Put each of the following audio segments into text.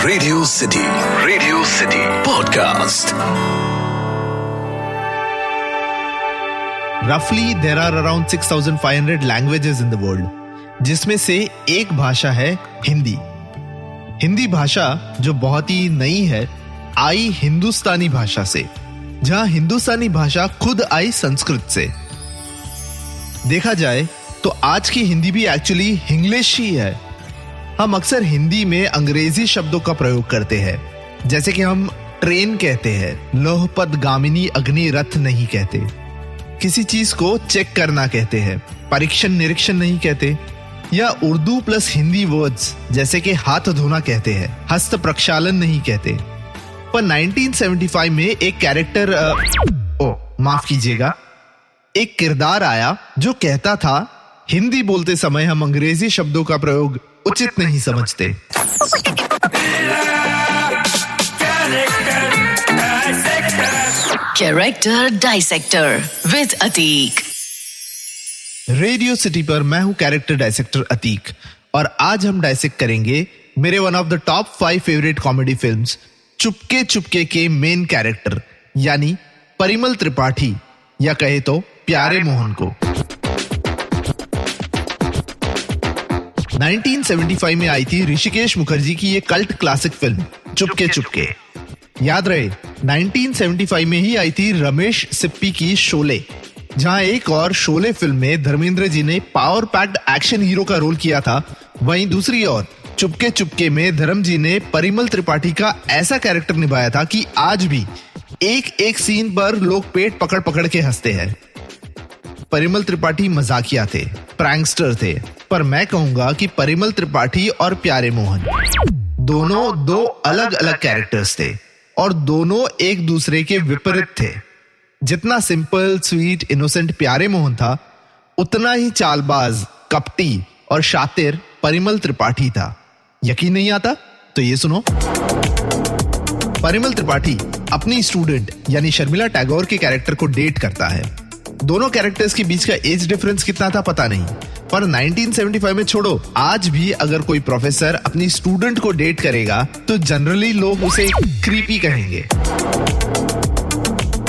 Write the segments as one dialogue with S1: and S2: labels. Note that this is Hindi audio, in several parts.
S1: Radio city podcast.
S2: Roughly there are around 6,500 languages in the world, जिसमें से एक भाषा है हिंदी। हिंदी भाषा जो बहुत ही नई है, आई हिंदुस्तानी भाषा से, जहां हिंदुस्तानी भाषा खुद आई संस्कृत से। देखा जाए तो आज की हिंदी भी एक्चुअली हिंग्लिश ही है। हम अक्सर हिंदी में अंग्रेजी शब्दों का प्रयोग करते हैं, जैसे कि हम ट्रेन कहते हैं, लोहपद गामिनी अग्नि रथ नहीं कहते। किसी चीज को चेक करना कहते हैं, परीक्षण निरीक्षण नहीं कहते। या उर्दू प्लस हिंदी वर्ड्स जैसे कि हाथ धोना कहते हैं, हस्त प्रक्षालन नहीं कहते। पर 1975 में एक कैरेक्टर माफ कीजिएगा, एक किरदार आया जो कहता था हिंदी बोलते समय हम अंग्रेजी शब्दों का प्रयोग उचित नहीं समझते।
S3: Character dissector with Atiq.
S2: Radio city पर मैं हूं कैरेक्टर डाइसेक्टर अतीक, और आज हम डाइसेक्ट करेंगे मेरे one of the top 5 favourite comedy films Chupke Chupke के मेन कैरेक्टर यानी परिमल त्रिपाठी, या कहे तो प्यारे मोहन को। 1975 में आई थी ऋषिकेश मुखर्जी की ये cult classic film Chupke Chupke. याद रहे 1975 में ही आई थी रमेश सिप्पी की शोले, जहां एक और शोले फिल्म में धर्मेंद्र जी ने पावर पैक्ड एक्शन हीरो का रोल किया था। वहीं दूसरी ओर चुपके चुपके में धर्म जी ने परिमल त्रिपाठी का ऐसा कैरेक्टर निभाया था कि आज भी एक एक सीन पर लोग पेट पकड़ पकड़ के हंसते हैं। परिमल त्रिपाठी मजाकिया थे, प्रैंकस्टर थे, पर मैं कहूंगा कि परिमल त्रिपाठी और प्यारे मोहन दोनों दो अलग अलग कैरेक्टर्स थे, और दोनों एक दूसरे के विपरीत थे। जितना सिंपल स्वीट इनोसेंट प्यारे मोहन था, उतना ही चालबाज, कपटी और शातिर परिमल त्रिपाठी था। यकीन नहीं आता तो ये सुनो। परिमल त्रिपाठी अपनी स्टूडेंट यानी शर्मिला टैगोर के कैरेक्टर को डेट करता है। दोनों कैरेक्टर्स के बीच का एज डिफरेंस कितना था पता नहीं, पर 1975 में छोड़ो, आज भी अगर कोई प्रोफेसर अपनी स्टूडेंट को डेट करेगा तो जनरली लोग उसे क्रीपी कहेंगे।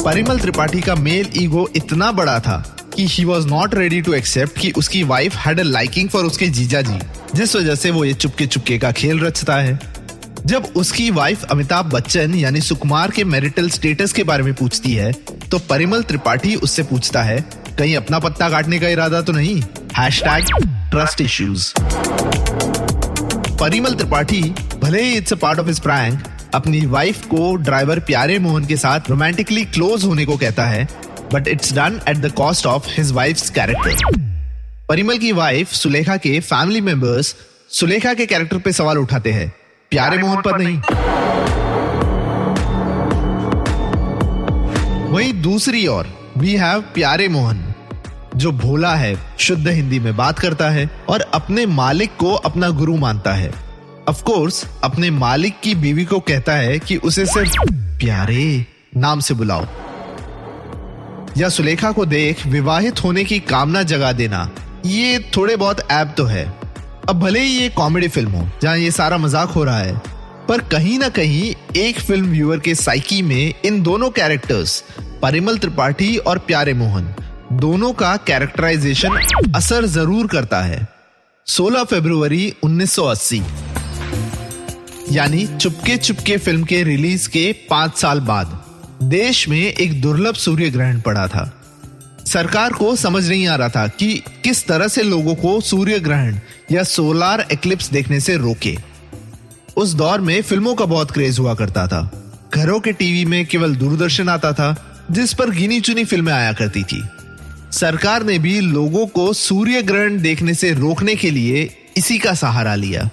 S2: परिमल त्रिपाठी का मेल ईगो इतना बड़ा था कि he was not ready to accept कि उसकी wife had a liking for उसके जीजा जी, जिस वजह से वो ये चुपके चुपके का खेल रचता है। जब उसकी वाइफ अमिताभ बच्चन यानी सुकुमार के मैरिटल स्टेटस के बारे में पूछती है, तो परिमल त्रिपाठी उससे पूछता है कहीं अपना पत्ता काटने का इरादा तो नहीं, #ट्रस्ट इश्यूज। परिमल त्रिपाठी भले ही it's a part of his prank अपनी वाइफ को ड्राइवर प्यारे मोहन के साथ रोमांटिकली क्लोज होने को कहता है, but it's done at the cost of his wives character. Parimal की वाइफ सुलेखा के फैमिली मेंबर्स सुलेखा के कैरेक्टर पे सवाल उठाते हैं, प्यारे मोहन पर नहीं। वहीं दूसरी ओर वी हैव प्यारे मोहन, जो भोला है, शुद्ध हिंदी में बात करता है और अपने मालिक को अपना गुरु मानता है। ऑफ कोर्स अपने मालिक की बीवी को कहता है कि उसे सिर्फ प्यारे नाम से बुलाओ। या सुलेखा को देख विवाहित होने की कामना जगा देना, ये थोड़े बहुत ऐप तो है। अब भले ही ये कॉमेडी फिल्म हो जहां ये सारा मजाक हो रहा है, पर कहीं ना कहीं एक फिल्म व्यूअर के साइकी में इन दोनों कैरेक्टर्स परिमल त्रिपाठी और प्यारे मोहन दोनों का कैरेक्टराइजेशन असर जरूर करता है। 16 फरवरी 1980 यानी चुपके चुपके फिल्म के रिलीज के 5 साल बाद देश में एक दुर्लभ सूर्य ग्रहण पड़ा था। सरकार को समझ नहीं आ रहा था कि किस तरह से लोगों को सूर्य ग्रहण या सोलार एक्लिप्स देखने से रोके। उस दौर में फिल्मों का बहुत क्रेज हुआ करता था। घरों के टीवी में केवल दूरदर्शन आता था, जिस पर गिनी चुनी फिल्में आया करती थी। सरकार ने भी लोगों को सूर्य ग्रहण देखने से रोकने के लिए इसी का सहारा लिया।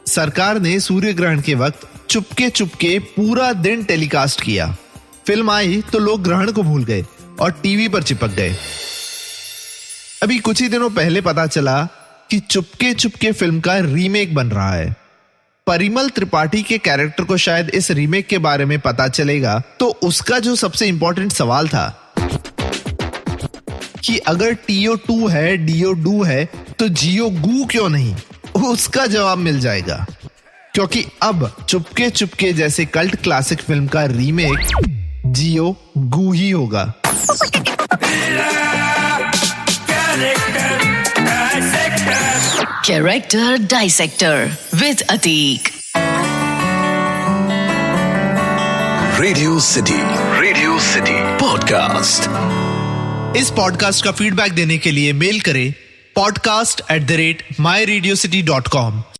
S2: सरकार ने सूर्य ग्रहण के वक्त चुपके चुपके पूरा दिन टेलीकास्ट किया। फिल्म आई तो लोग ग्रहण को भूल गए और टीवी पर चिपक गए। अभी कुछ ही दिनों पहले पता चला कि चुपके चुपके फिल्म का रीमेक बन रहा है। परिमल त्रिपाठी के कैरेक्टर को शायद इस रीमेक के बारे में पता चलेगा तो उसका जो सबसे इंपॉर्टेंट सवाल था कि अगर TO2 है, DO2 है, तो GO गू क्यों नहीं, उसका जवाब मिल जाएगा। क्योंकि अब चुपके चुपके जैसे कल्ट क्लासिक फिल्म का रीमेक जियो गू ही होगा।
S3: Character Dissector with Atik.
S1: Radio city podcast.
S2: इस पॉडकास्ट का फीडबैक देने के लिए मेल करें podcast@myradiocity.com।